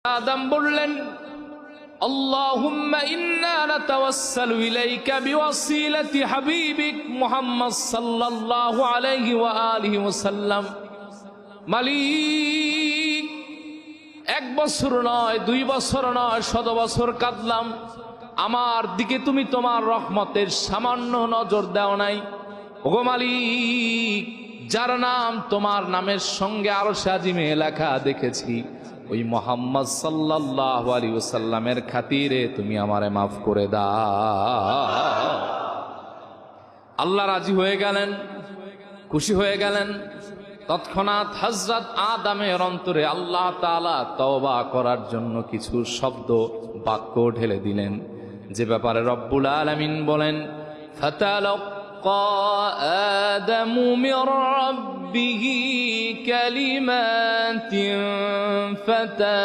আদম বললেন, আল্লাহুম্মা ইন্না নাতাওয়াসসালু ইলাইকা বিওয়াসিলাতি হাবিবিক মুহাম্মদ সাল্লাল্লাহু আলাইহি ওয়া আলিহি ওয়াসাল্লাম। মালিক, 1 বছর নয়, 2 বছর নয়, 100 বছর কাঁদলাম, আমার দিকে তুমি তোমার রহমতের সামান্য নজর দাও নাই। ওগো মালিক, যার নাম তোমার নামের সঙ্গে আরশে আজিমে লেখা দেখেছি, ওই মুহাম্মদ সাল্লাল্লাহু আলাইহি ওয়াসাল্লামের খাতিরে তুমি আমারে মাফ করে দাও। আল্লাহ রাজি হয়ে গেলেন, খুশি হয়ে গেলেন। তৎক্ষণাৎ হযরত আদমের অন্তরে আল্লাহ তাআলা তওবা করার জন্য কিছু শব্দ বাক্য ঢেলে দিলেন, যে ব্যাপারে রব্বুল আলামিন বলেন, ফাতালাক্কা আদামু মির রাব্বিহি কালিমাতিন ফাতা